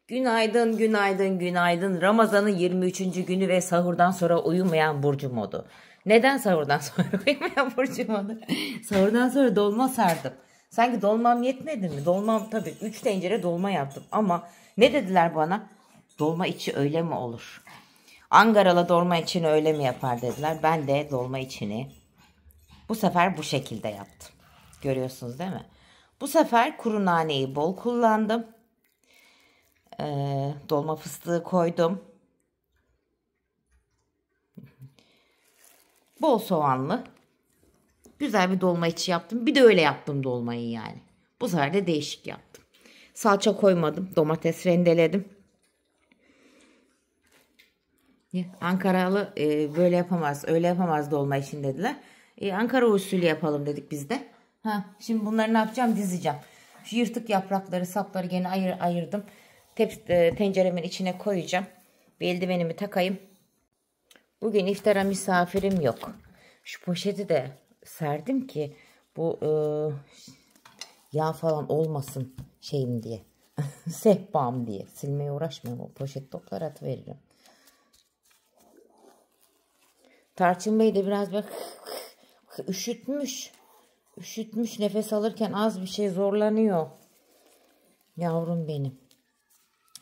Günaydın, günaydın, günaydın. Ramazan'ın 23. günü ve sahurdan sonra uyumayan Burcu modu. Neden sahurdan sonra uyumayan Burcu modu? Sahurdan sonra dolma sardım. Sanki dolmam yetmedi mi? Dolmam tabii 3 tencere dolma yaptım. Ama ne dediler bana? Dolma içi öyle mi olur? Ankaralı dolma içini öyle mi yapar dediler. Ben de dolma içini bu sefer bu şekilde yaptım. Görüyorsunuz değil mi? Bu sefer kuru naneyi bol kullandım. Dolma fıstığı koydum. Bol soğanlı. Güzel bir dolma içi yaptım. Bir de öyle yaptım dolmayı yani. Bu sefer de değişik yaptım. Salça koymadım. Domates rendeledim. Ankaralı böyle yapamaz, öyle yapamaz dolma için dediler. Ankara usulü yapalım dedik biz de. Şimdi bunları ne yapacağım? Dizeceğim. Şu yırtık yaprakları, sapları gene ayırdım. Tenceremin içine koyacağım. Bir eldivenimi takayım. Bugün iftara misafirim yok. Şu poşeti de serdim ki bu yağ falan olmasın şeyim diye. Sehpam diye. Silmeye uğraşmıyorum. O poşet toplar atıveririm. Tarçın Bey de biraz bak üşütmüş. Üşütmüş, nefes alırken az bir şey zorlanıyor. Yavrum benim.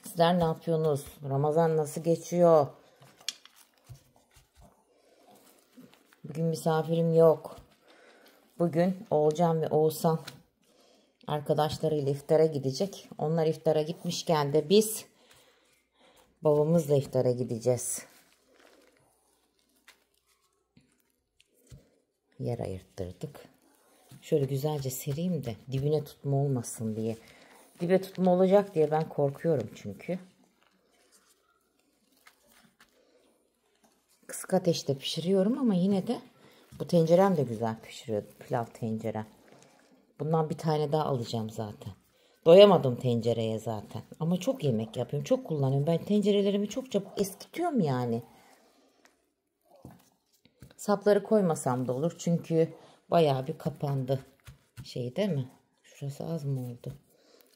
Sizler ne yapıyorsunuz? Ramazan nasıl geçiyor? Bugün misafirim yok. Bugün Oğulcan ve Oğuzhan arkadaşlarıyla iftara gidecek. Onlar iftara gitmişken de biz babamızla iftara gideceğiz. Yer ayırttırdık. Şöyle güzelce sereyim de dibine tutma olmasın diye. Dibe tutma olacak diye ben korkuyorum çünkü. Kısık ateşte pişiriyorum ama yine de bu tencerem de güzel pişiriyor. Pilav tencerem. Bundan bir tane daha alacağım zaten. Doyamadım tencereye zaten. Ama çok yemek yapıyorum. Çok kullanıyorum. Ben tencerelerimi çok çabuk eskitiyorum yani. Sapları koymasam da olur. Çünkü bayağı bir kapandı. Şey değil mi? Şurası az mı oldu?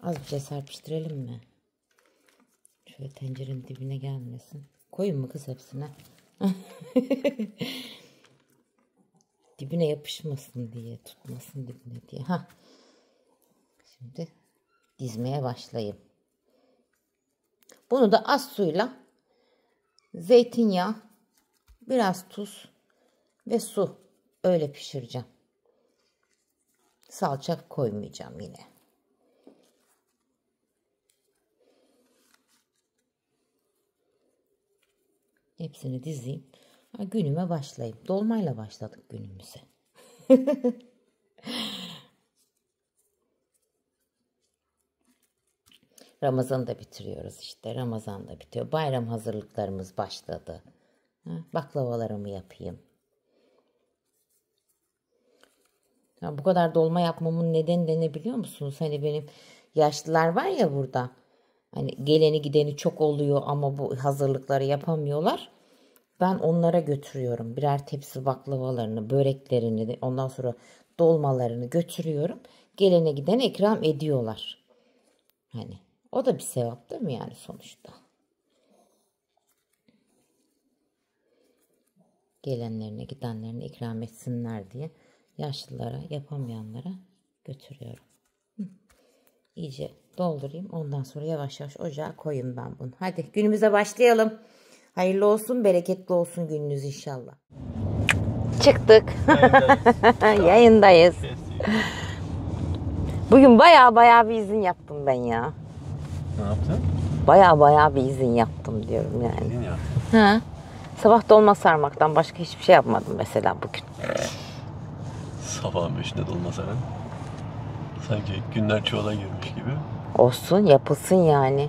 Az bir şey serpiştirelim mi? Şöyle tencerenin dibine gelmesin. Koyun mu kız hepsine? Dibine yapışmasın diye, tutmasın dibine diye. Şimdi dizmeye başlayayım. Bunu da az suyla zeytinyağı, biraz tuz ve su öyle pişireceğim. Salça koymayacağım yine. Hepsini dizeyim. Günüme başlayayım. Dolmayla başladık günümüze. Ramazan'ı da bitiriyoruz işte. Ramazan da bitiyor. Bayram hazırlıklarımız başladı. Baklavalarımı yapayım. Bu kadar dolma yapmamın nedeni de ne biliyor musunuz? Hani benim yaşlılar var ya burada. Hani geleni gideni çok oluyor ama bu hazırlıkları yapamıyorlar. Ben onlara götürüyorum. Birer tepsi baklavalarını, böreklerini, ondan sonra dolmalarını götürüyorum. Gelene gidene ikram ediyorlar. Hani o da bir sevap değil mi yani sonuçta? Gelenlerine gidenlerine ikram etsinler diye yaşlılara, yapamayanlara götürüyorum. İyice doldurayım. Ondan sonra yavaş yavaş ocağa koyayım ben bunu. Hadi günümüze başlayalım. Hayırlı olsun, bereketli olsun gününüz inşallah. Çıktık. Yayındayız. Bugün baya bir izin yaptım ben ya. Ne yaptın? Baya bir izin yaptım diyorum yani. İzin yaptın? Sabah dolma sarmaktan başka hiçbir şey yapmadım mesela bugün. Sabahın 5'inde dolma saran. Sanki günler çuvala girmiş gibi. Olsun, yapılsın yani.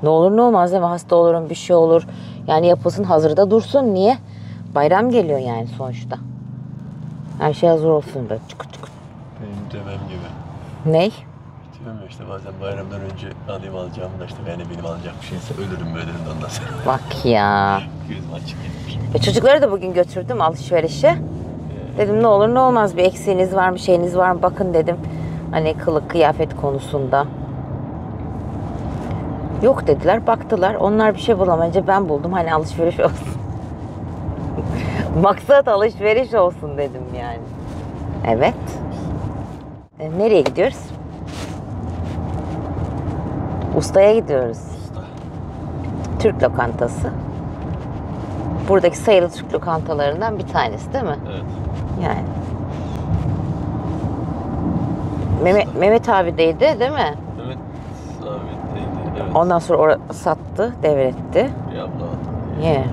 Ne olur ne olmaz değil mi? Hasta olurum, bir şey olur. Yani yapılsın, hazırda dursun. Niye? Bayram geliyor yani sonuçta. Her şey hazır olsun böyle. Çıkı. Benim demem gibi. Ney? Diyorum ya işte bazen bayramdan önce alayım alacağım da işte yani benim alacak bir şeyse ölürüm de ondan sonra. Bak ya. Gözüm açık gitmiş. Çocukları da bugün götürdüm alışverişe. Dedim ne olur ne olmaz bir eksiğiniz var mı, şeyiniz var mı bakın dedim. Hani kılık kıyafet konusunda. Yok dediler, baktılar. Onlar bir şey bulamayınca ben buldum. Hani alışveriş olsun. Maksat alışveriş olsun dedim yani. Evet. Nereye gidiyoruz? Ustaya gidiyoruz. Türk lokantası. Buradaki sayılı Türk lokantalarından bir tanesi değil mi? Evet. Yani. Mehmet abideydi değil mi? Mehmet abideydi, evet. Ondan sonra sattı, devretti. Bir abla. Yeah.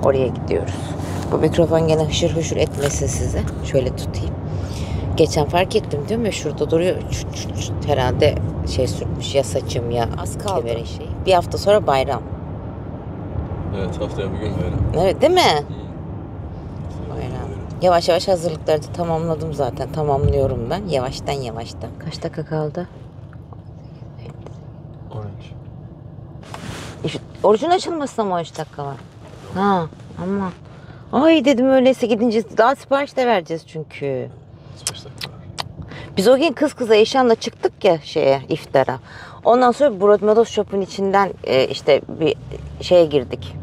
Oraya gidiyoruz. Bu mikrofon gene hışır hışır etmesin size. Şöyle tutayım. Geçen fark ettim değil mi? Şurada duruyor. Herhalde şey sürtmüş ya saçım ya. Az kaldı. Şey. Bir hafta sonra bayram. Evet, haftaya bugün bayram. Evet değil mi? Bayram. Yavaş yavaş hazırlıkları da tamamladım zaten. Tamamlıyorum ben. Yavaştan. Kaç dakika kaldı? 13. Orucun açılmasına mı 13 dakika var? Ha ama. Ay dedim öyleyse gidince daha sipariş de vereceğiz çünkü. 35 dakika var. Biz o gün kız kıza Eşan'la çıktık ya iftara. Ondan sonra Broadmeadow Shop'un içinden işte bir şeye girdik.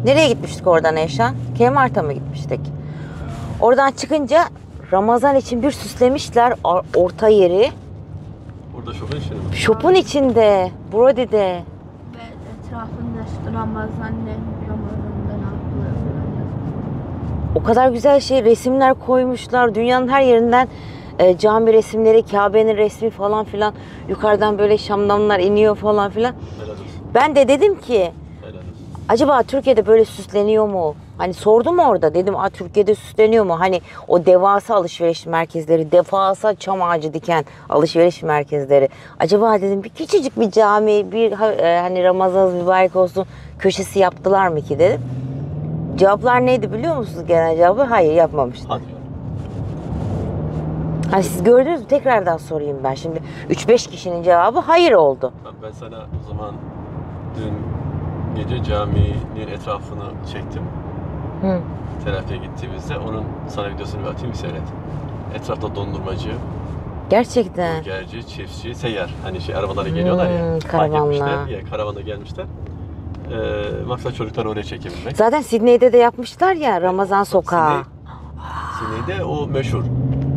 Nereye gitmiştik oradan Eşan? Kmart'a mı gitmiştik? Oradan çıkınca Ramazan için bir süslemişler orta yeri. Burada şoför içinde mi? Shop'un içinde, Brody'de. Ve etrafında işte Ramazan'da ne yaptılar falan yazıyor. O kadar güzel resimler koymuşlar. Dünyanın her yerinden cami resimleri, Kabe'nin resmi falan filan. Yukarıdan böyle şamdanlar iniyor falan filan. Helal olsun. Ben de dedim ki Helal olsun. acaba Türkiye'de böyle süsleniyor mu? Hani sordum orada dedim Türkiye'de süsleniyor mu? Hani o devasa alışveriş merkezleri, devasa çam ağacı diken alışveriş merkezleri. Acaba dedim bir küçücük bir cami, bir hani Ramazan mübarek olsun köşesi yaptılar mı ki dedim. Cevaplar neydi biliyor musunuz genel cevabı? Hayır yapmamışlar. Hadi. Hani siz gördünüz mü? Tekrardan sorayım ben şimdi. 3-5 kişinin cevabı hayır oldu. Ben sana o zaman dün gece caminin etrafını çektim. Hı. Telafiye gittiğimizde onun sana videosunu bir atayım, bir seyret. Etrafta dondurmacı, Gerçekten. burgerci, çiftçi, seyyar. Hani arabalara geliyorlar ya. Karavanla. Park etmişler ya, karavana gelmişler. Maksat çocukları oraya çekebilmek. Zaten Sydney'de de yapmışlar ya Ramazan sokağı. Sydney'de o meşhur.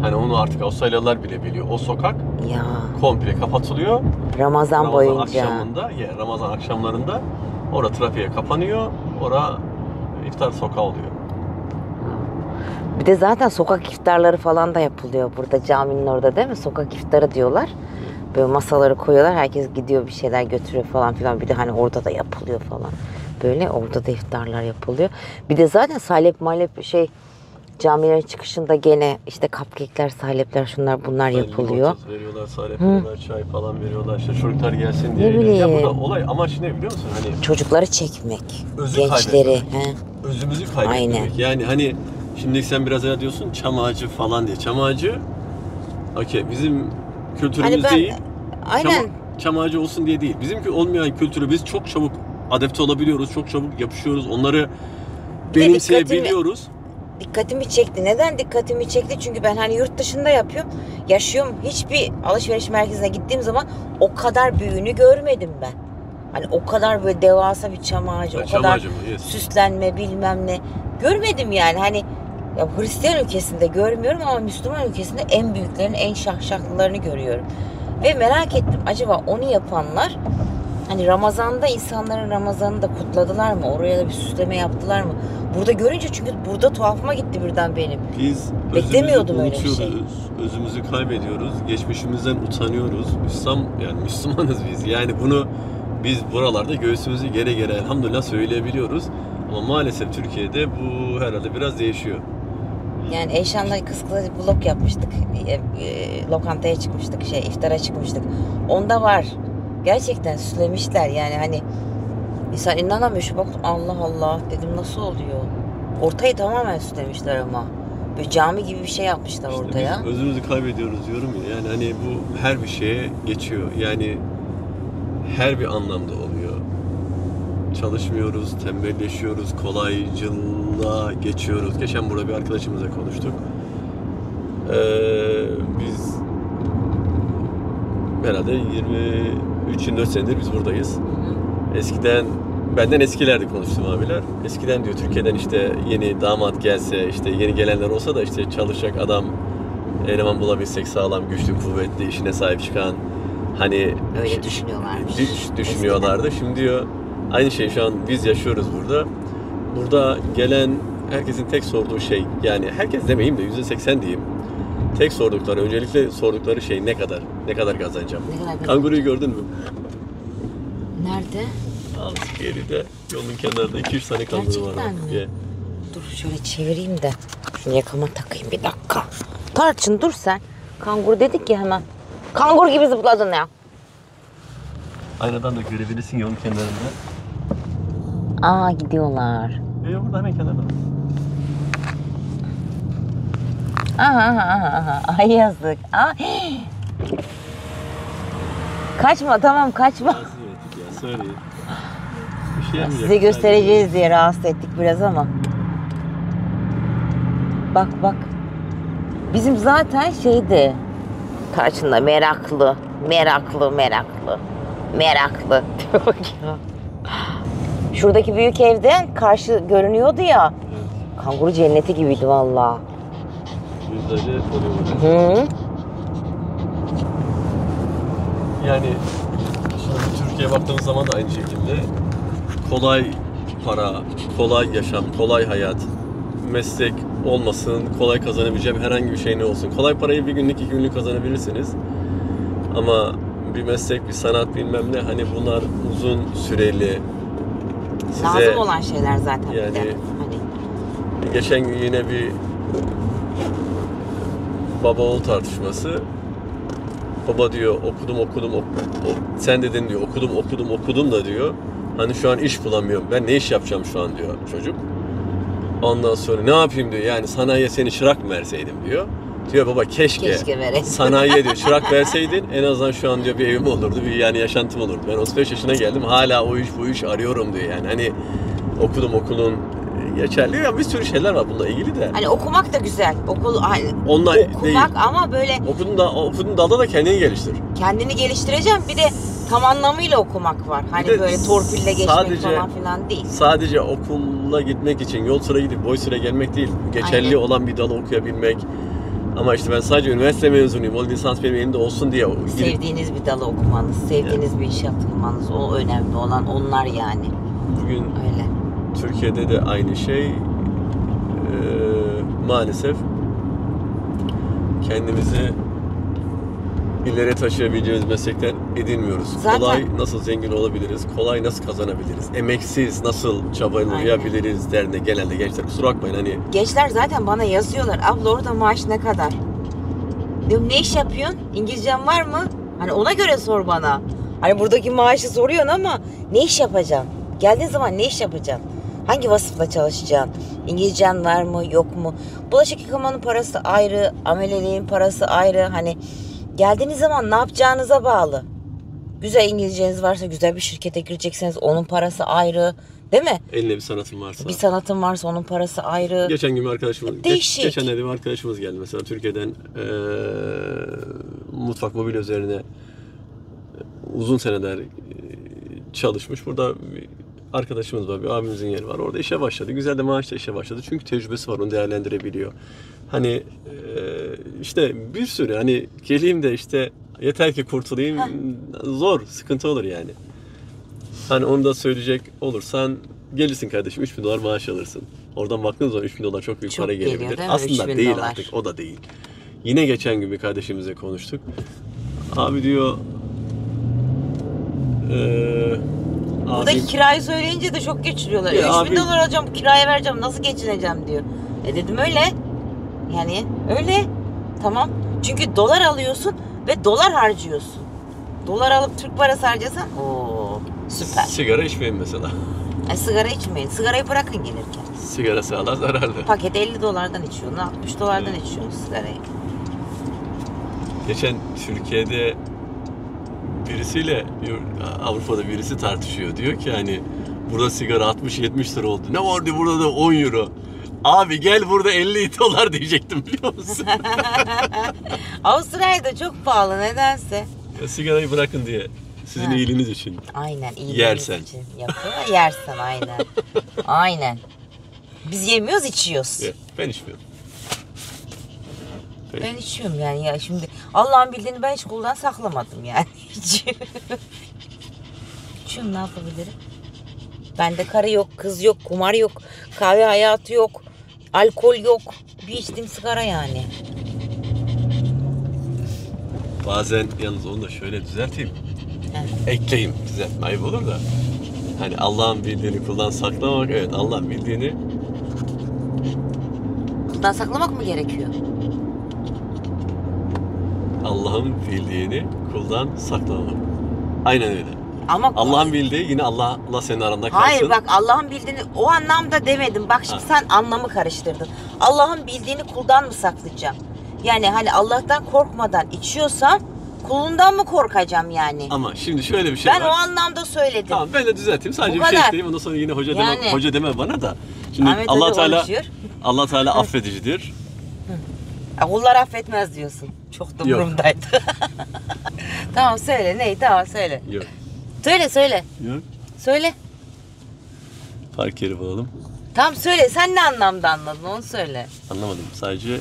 Hani onu artık Avustralyalılar bile biliyor. O sokak Ya komple kapatılıyor. Ramazan boyunca. Ramazan akşamlarında orada trafiğe kapanıyor. Orada iftar sokağı oluyor. Bir de zaten sokak iftarları falan da yapılıyor burada caminin orada değil mi? Sokak iftarı diyorlar. Böyle masaları koyuyorlar. Herkes gidiyor bir şeyler götürüyor falan filan. Bir de hani orada da yapılıyor falan. Böyle orada da iftarlar yapılıyor. Bir de zaten salep camilerin çıkışında gene işte cupcake'ler, salepler, şunlar bunlar yapılıyor. Limonata veriyorlar, salep veriyorlar, çay falan veriyorlar. İşte çocuklar gelsin diye. Ne bileyim. Ya burada olay amaç ne biliyor musun? Hani Çocukları çekmek, özü gençleri. kaybetmemek. Özümüzü kaybetmemek. Aynen. Yani hani şimdi sen biraz evvel diyorsun çam ağacı falan diye. Çam ağacı okey bizim kültürümüz Hani değil. Aynen. Çam ağacı olsun diye değil. Bizimki olmayan kültürü biz çok çabuk adapte olabiliyoruz. Çok çabuk yapışıyoruz. Onları benimseyebiliyoruz. Dikkatimi çekti. Neden dikkatimi çekti? Çünkü ben hani yurt dışında yapıyorum. Yaşıyorum. Hiçbir alışveriş merkezine gittiğim zaman o kadar büyüğünü görmedim ben. Hani o kadar böyle devasa bir çam ağacı, o Çam kadar ağacı mı? Yes. süslenme bilmem ne. Görmedim yani. Hani ya Hristiyan ülkesinde görmüyorum ama Müslüman ülkesinde en büyüklerini, en şahşaklılarını görüyorum. Ve merak ettim. Acaba onu yapanlar hani Ramazan'da insanların Ramazan'ını da kutladılar mı? Oraya da bir süsleme yaptılar mı? Burada görünce çünkü burada tuhafıma gitti birden benim. Biz Beklemiyordum özümüzü öyle bir şey. unutuyoruz, özümüzü kaybediyoruz, geçmişimizden utanıyoruz. Müslümanız biz. Yani bunu biz buralarda göğsümüzü gere gere elhamdülillah söyleyebiliyoruz. Ama maalesef Türkiye'de bu herhalde biraz değişiyor. Yani Eyşan'la kız kıza vlog yapmıştık. Lokantaya çıkmıştık, iftara çıkmıştık. Onda var. Gerçekten süslemişler yani hani insan inanamıyor. Şu baktım Allah Allah dedim nasıl oluyor? Ortayı tamamen süslemişler ama. Böyle cami gibi bir şey yapmışlar İşte ortaya. biz özümüzü kaybediyoruz diyorum ya. Yani hani bu her bir şeye geçiyor. Yani her bir anlamda oluyor. Çalışmıyoruz, tembelleşiyoruz, kolaycılığa geçiyoruz. Geçen burada bir arkadaşımızla konuştuk. Biz herhalde 3 yıl 4 senedir biz buradayız. Eskiden benden eskilerdi konuştum abiler. Eskiden diyor Türkiye'den işte yeni damat gelse, işte yeni gelenler olsa da işte çalışacak adam, eleman bulabilsek sağlam, güçlü, kuvvetli, işine sahip çıkan, hani Öyle düşünüyorlarmış. Düşünüyorlardı. Şimdi diyor aynı şey şu an biz yaşıyoruz burada. Burada gelen herkesin tek sorduğu şey, yani herkes demeyeyim de %80 diyeyim. Tek sordukları, öncelikle sordukları şey ne kadar kazanacağım. Kanguruyu gördün mü? Nerede? Az geride, yolun kenarında 2-3 tane kanguru var. Gerçekten mi? Ye. Dur şöyle çevireyim de. Şunu yakama takayım bir dakika. Tarçın dur sen. Kanguru dedik ya hemen. Kangur gibi zıpladın ya. Aynadan da görebilirsin yolun kenarında. Aa gidiyorlar. Burada hemen kenarda. Aha. Ay yazık. Aa. Kaçma tamam kaçma. Söyleyeyim. Bir şey yapmayacak. Size göstereceğiz diye rahatsız ettik biraz ama. Bak. Bizim zaten şeydi. Tarçın'da meraklı. Bak ya. Şuradaki büyük evden karşı görünüyordu ya. Evet. Kanguru cenneti gibiydi valla. Yüzlerce oluyor. Hı. Yani şimdi Türkiye'ye baktığımız zaman da aynı şekilde kolay para, kolay yaşam, kolay hayat, meslek olmasın, kolay kazanabileceğim herhangi bir şey ne olsun. Kolay parayı bir günlük, 2 günlük kazanabilirsiniz. Ama bir meslek, bir sanat bilmem ne, hani bunlar uzun süreli. Size, Lazım olan şeyler zaten. yani, bir de. Hani. Geçen gün yine bir baba oğul tartışması. Baba diyor okudum. Sen dedin diyor okudum da diyor. Hani şu an iş bulamıyorum. Ben ne iş yapacağım şu an diyor çocuk. Ondan sonra ne yapayım diyor. Yani sanayiye seni çırak mı verseydim diyor. Diyor baba keşke vereydim. sanayiye diyor çırak verseydin en azından şu an diyor bir evim olurdu, bir yani yaşantım olurdu. Ben 35 yaşına geldim hala bu iş arıyorum diyor yani. Hani okulun geçerli ya, bir sürü şeyler var bununla ilgili de. Hani okumak da güzel. Onlar okumak değil. ama böyle Okuduğun dalda da kendini geliştir. kendini geliştireceğim. Bir de tam anlamıyla okumak var. Hani Bir de böyle torpille geçmek sadece- falan filan değil. Sadece okula gitmek için yol sıra gidip boy sıra gelmek değil. Geçerli Aynen. olan bir dalı okuyabilmek. Ama işte ben sadece üniversite mezunuyum. O lisans benim elimde olsun diye. Sevdiğiniz bir dalı okumanız, sevdiğiniz bir iş yapmanız, o önemli olan onlar yani. Bugün Öyle. Türkiye'de de aynı şey. Maalesef kendimizi ileri taşıyabileceğimiz meslekler edinmiyoruz. Zaten- Kolay nasıl zengin olabiliriz? Kolay nasıl kazanabiliriz? Emeksiz nasıl çabalayabiliriz derine genelde gençler. Kusura bakmayın hani. Gençler zaten bana yazıyorlar. Abla orada maaş ne kadar? Diyorum ne iş yapıyorsun? İngilizcen var mı? Hani ona göre sor bana. Hani buradaki maaşı soruyorsun ama ne iş yapacaksın? Geldiğin zaman ne iş yapacaksın? Hangi vasıfla çalışacaksın? İngilizcen var mı yok mu? Bulaşık yıkamanın parası ayrı, ameleliğin parası ayrı. Hani geldiğiniz zaman ne yapacağınıza bağlı. Güzel İngilizceniz varsa güzel bir şirkete girecekseniz onun parası ayrı. Değil mi? Eline bir sanatın varsa. Bir sanatın varsa onun parası ayrı. Geçen gün bir arkadaşımız, Değişik. geçenlerde bir arkadaşımız geldi mesela Türkiye'den mutfak mobilya üzerine uzun seneler çalışmış. Burada bir arkadaşımız var, bir abimizin yeri var. Orada işe başladı. Güzel de maaşla işe başladı. Çünkü tecrübesi var, onu değerlendirebiliyor. Hani işte bir sürü hani geleyim de işte yeter ki kurtulayım zor, sıkıntı olur yani. Hani onu da söyleyecek olursan gelirsin kardeşim $3.000 maaş alırsın. Oradan baktığınız zaman $3.000 çok büyük Çok para geliyor, gelebilir. değil mi? Aslında $3.000. değil artık, o da değil. Yine geçen gün bir kardeşimizle konuştuk. Abi diyor Buradaki kirayı söyleyince de çok geçiriyorlar. Ya $3.000 abi- alacağım, kiraya vereceğim, nasıl geçineceğim diyor. Dedim öyle. Yani öyle. Tamam. Çünkü dolar alıyorsun ve dolar harcıyorsun. Dolar alıp Türk parası harcasan süper. sigara içmeyin mesela. Sigara içmeyin. Sigarayı bırakın gelirken. Sigara sağlığa zararlı. Paket $50'dan içiyorsun, $60'dan içiyorsun sigarayı. Geçen Türkiye'de birisiyle Avrupa'da birisi tartışıyor. Diyor ki hani burada sigara 60-70 lira oldu. Ne var diyor burada da 10 euro. Abi gel burada $50 diyecektim biliyor musun? Avustralya'da çok pahalı nedense. Ya sigarayı bırakın diye Sizin iyiliğiniz için. Aynen, iyiliğiniz Yersen. için yapıyor. Yersen aynen. Aynen. Biz yemiyoruz, içiyoruz. Ben içmiyorum. Ben içiyorum yani ya şimdi. Allah'ın bildiğini ben hiç kuldan saklamadım yani. İçiyorum, ne yapabilirim? Bende karı yok, kız yok, kumar yok, kahve hayatı yok, alkol yok. Bir içtiğim sigara yani. Bazen yalnız onu da şöyle düzelteyim. Ekleyeyim, düzeltme ayıp olur da. Hani Allah'ın bildiğini kuldan saklamak, evet Allah'ın bildiğini Kuldan saklamak mı gerekiyor? Allah'ın bildiğini kuldan saklamak. Aynen öyle. Ama Allah'ın bildiği yine Allah senin aranda kalsın. hayır bak, Allah'ın bildiğini o anlamda demedim. Bak şimdi sen anlamı karıştırdın. Allah'ın bildiğini kuldan mı saklayacağım? Yani hani Allah'tan korkmadan içiyorsam kulundan mı korkacağım yani? Ama şimdi şöyle bir şey Ben var. o anlamda söyledim. Tamam ben de düzelteyim. Sadece Bu bir şey kadar. ekleyeyim. Ondan sonra yine hoca Yani. deme bana da. Şimdi Ahmet Allah Hoca Teala konuşuyor. Allah Teala affedicidir. Kullar affetmez diyorsun. Çok da Yok. burumdaydı. Tamam söyle, ney? Tamam söyle. Yok. Söyle. Yok. Söyle. Fark yeri bulalım. Tamam söyle. Sen ne anlamda anladın onu söyle. Anlamadım. Sadece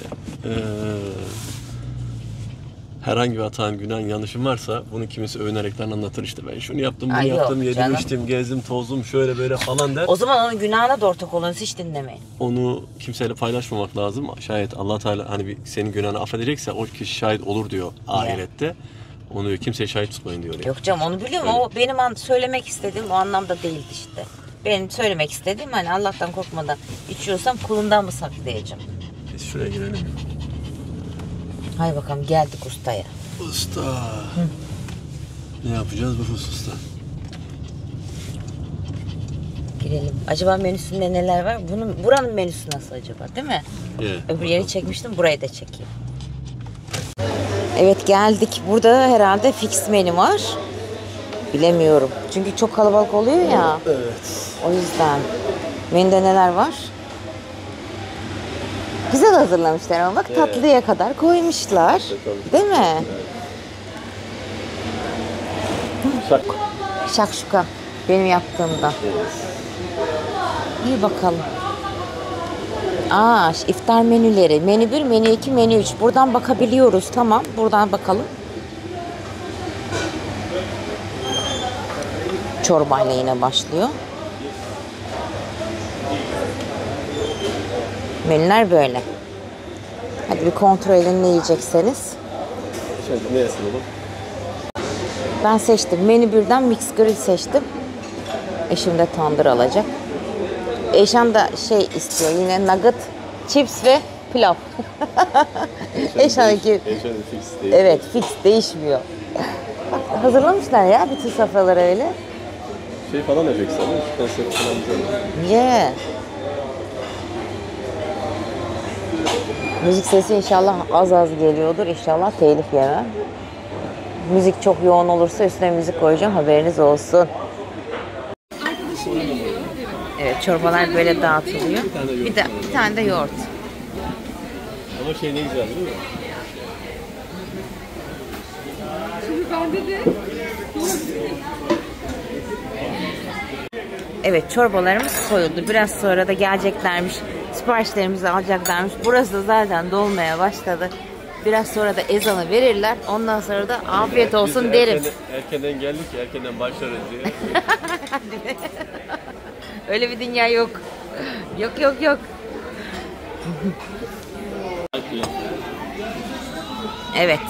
herhangi bir hatanın, günahın, yanlışım varsa bunu kimisi övünerekten anlatır işte. Ben şunu yaptım, bunu Ay yok yaptım, yedim, canım. içtim, gezdim, tozdum, şöyle böyle falan der. O zaman onun günahına da ortak olun, hiç dinlemeyin. Onu kimseyle paylaşmamak lazım. Şayet Allah Teala hani senin günahını affedecekse o kişi şahit olur diyor ahirette. Onu kimseye şahit tutmayın diyor. Yok canım, onu biliyorum. Öyle. O benim söylemek istediğim o anlamda değildi işte. Benim söylemek istediğim hani Allah'tan korkmadan içiyorsam kulundan mı saklayacağım? Biz şuraya girelim. Hay bakalım, geldik ustaya. Usta. Ne yapacağız bu hususta? Girelim. Acaba menüsünde neler var? Buranın menüsü nasıl acaba, değil mi? Evet. Öbür yeri çekmiştim, burayı da çekeyim. Evet geldik. Burada herhalde fix menü var. Bilemiyorum. Çünkü çok kalabalık oluyor ya. Evet. O yüzden. Menüde neler var? Güzel hazırlamışlar ama bak tatlıya kadar koymuşlar. Değil mi? Şakşuka. Benim yaptığımda. İyi bakalım. İftar menüleri. Menü 1, menü 2, menü 3. Buradan bakabiliyoruz. Tamam. Buradan bakalım. Çorbayla yine başlıyor. Menüler böyle. Hadi bir kontrol edin ne yiyecekseniz. Şimdi ne yapalım? Ben seçtim. Menü 1'den mix grill seçtim. Eşim de tandır alacak. Eşan da şey istiyor yine, nugget, chips ve pilav. Eşan'ınki evet fix değişmiyor. Bak, hazırlamışlar ya bütün sofraları öyle. Şey falan yapacaksın değil mi? Şu konsept falan güzel. Yeah. Müzik sesi inşallah az geliyordur. İnşallah telif yemem. Müzik çok yoğun olursa üstüne müzik koyacağım, haberiniz olsun. Evet, çorbalar böyle dağıtılıyor. Bir tane de yoğurt. Ama şey ne güzel değil mi? Şimdi bende de Evet, çorbalarımız koyuldu. Biraz sonra da geleceklermiş. Siparişlerimizi alacaklarmış. Burası da zaten dolmaya başladı. Biraz sonra da ezanı verirler. Ondan sonra da afiyet olsun Biz derim. erkenden geldik, erkenden başlarız diye. Öyle bir dünya yok. Yok. Evet.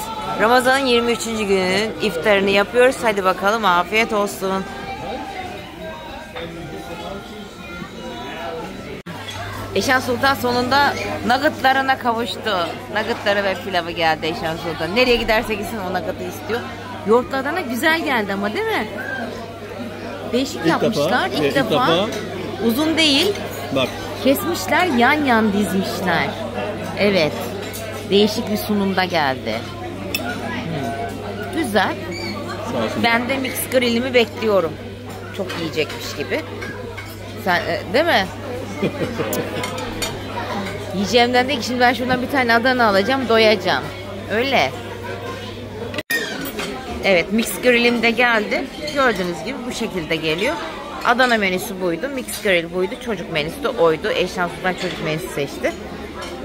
Ramazan'ın 23. gününün iftarını yapıyoruz. Hadi bakalım, afiyet olsun. Eşan Sultan sonunda nuggetlarına kavuştu. Nuggetları ve pilavı geldi Eşan Sultan. Nereye giderse gitsin o nuggetı istiyor. Yoğurtlu Adana güzel geldi ama değil mi? Değişik yapmışlar. İlk defa. Uzun değil. Bak. Kesmişler, yan dizmişler. Evet. Değişik bir sunumda geldi. Güzel. Ben de mix grillimi bekliyorum. Çok yiyecekmiş gibi. Sen değil mi? Yiyeceğimden değil ki, şimdi ben şuradan bir tane Adana alacağım, doyacağım. Öyle. Evet, mix grill'im de geldi. Gördüğünüz gibi bu şekilde geliyor. Adana menüsü buydu, mix grill buydu, çocuk menüsü de oydu. Eşan Sultan çocuk menüsü seçti.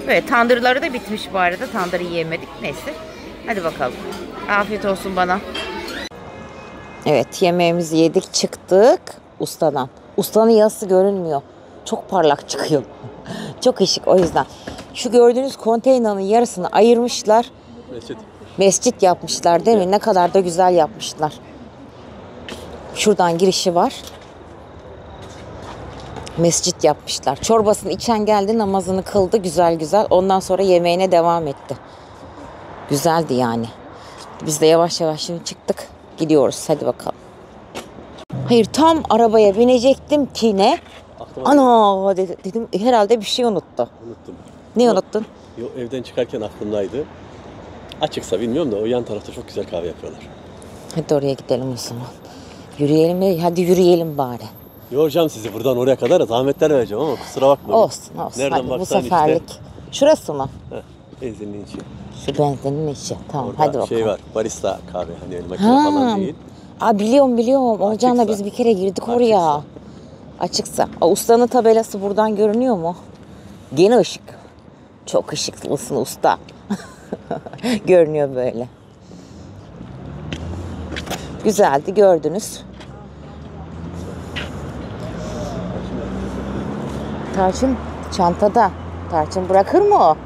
Böyle tandırları da bitmiş bu arada. Tandırı yiyemedik. Neyse. Hadi bakalım. Afiyet olsun bana. Evet, yemeğimizi yedik, çıktık ustadan. Ustanın yazısı görünmüyor. Çok parlak çıkıyor. Çok ışık, o yüzden. Şu gördüğünüz konteynerin yarısını ayırmışlar. Mescit yapmışlar değil mi? Ne kadar da güzel yapmışlar. Şuradan girişi var. Mescit yapmışlar. Çorbasını içen geldi, namazını kıldı güzel güzel. Ondan sonra yemeğine devam etti. Güzeldi yani. Biz de yavaş yavaş şimdi çıktık. Gidiyoruz. Hadi bakalım. Hayır, tam arabaya binecektim ki ne? Ana dedim, herhalde bir şey unuttu. Unuttum. Ne unuttun? Yo, evden çıkarken aklımdaydı. Açıksa bilmiyorum da o yan tarafta çok güzel kahve yapıyorlar. Hadi oraya gidelim o zaman. Yürüyelim mi? Hadi yürüyelim bari. Yoracağım sizi buradan oraya kadar zahmetler vereceğim ama kusura bakmayın. Olsun. Nereden Hadi, bu baksan seferlik. işte. Şurası mı? Benzinliğin içi. Şu benzinin içi. Tamam, Orada hadi bakalım. şey var, barista kahve, hani el makine falan değil. Biliyorum. Olcan'la Açıksa. biz bir kere girdik oraya. Açıksa. Ustanın tabelası buradan görünüyor mu? Gene ışık. Çok ışıklısın usta. Görünüyor böyle. Güzeldi, gördünüz. Tarçın çantada. Tarçın bırakır mı o?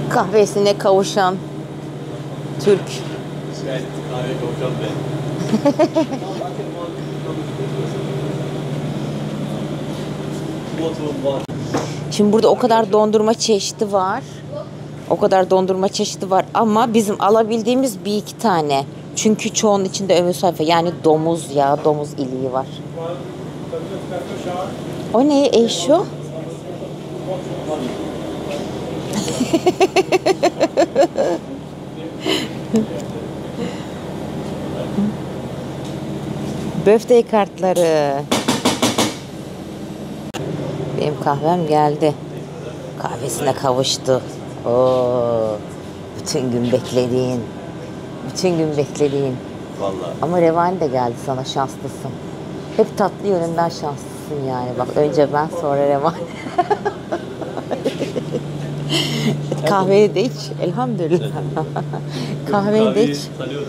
Kahvesine kavuşan Türk. Kahve kavuşan ben. Şimdi burada o kadar dondurma çeşidi var. Ama bizim alabildiğimiz bir iki tane. Çünkü çoğunun içinde ömür sayfa. Yani domuz iliği var. O ne eşo? Birthday kartları. Benim kahvem geldi. Kahvesine kavuştu. Oo, bütün gün beklediğin. Vallahi. Ama revani de geldi sana, şanslısın. Hep tatlı yönünden şanslısın yani. Bak, önce ben, sonra revani. Kahveyi de iç. Elhamdülillah. Kahveyi de iç. Biliyorum.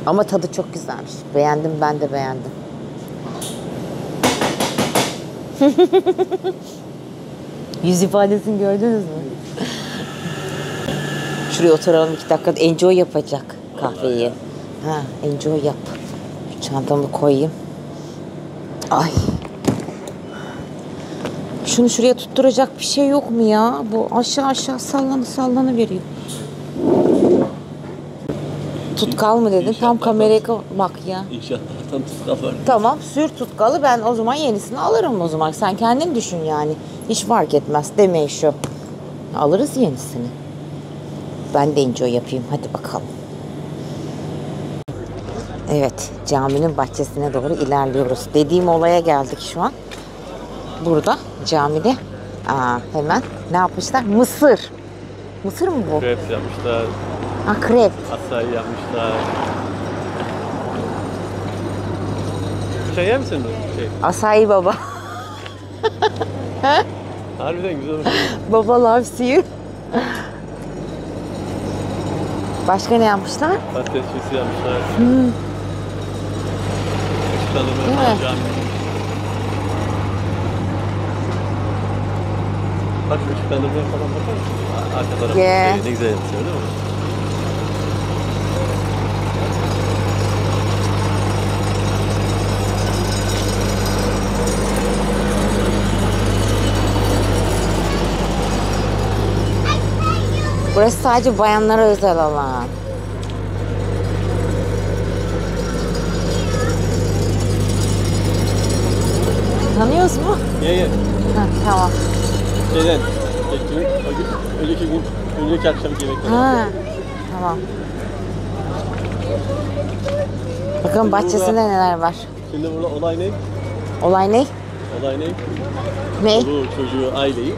Ama tadı çok güzelmiş. Beğendim, ben de beğendim. Yüz ifadesini gördünüz mü? Şuraya oturalım 2 dakika. Enjoy yapacak kahveyi. Enjoy yap. Şu çantamı koyayım. Ay. Şunu şuraya tutturacak bir şey yok mu ya? Bu aşağı sallanı veriyor. Tutkal mı dedin? Tam kameraya bak ya. İnşallah tam tutkal var. Tamam, sür tutkalı, ben o zaman yenisini alırım o zaman. Sen kendin düşün yani. Hiç fark etmez deme şu. Alırız yenisini. Ben de enjoy yapayım. Hadi bakalım. Evet, caminin bahçesine doğru ilerliyoruz. Dediğim olaya geldik şu an. Burada camide hemen ne yapmışlar? Mısır. Mısır mı bu? Krep yapmışlar. Krep. Asayı yapmışlar. Şey yer misin? Asayi baba. Harbiden güzel olmuş. Baba loves you. Başka ne yapmışlar? Patates çiğsi yapmışlar. Işıklandırma Değil mi? yapacağım. Bak şu ışıklandırmaya falan bakar mısın? Arka tarafı ne güzel yapıyor değil mi? Burası sadece bayanlara özel alan. Tanıyoruz mu? Ye. Tamam. Şeyden. Önceki akşamki yemekler. Tamam. Bakın bahçesinde neler var. Şimdi burada olay ne? Olay ne? Olay ne? Ne? Çoluğu, çocuğu, aileyi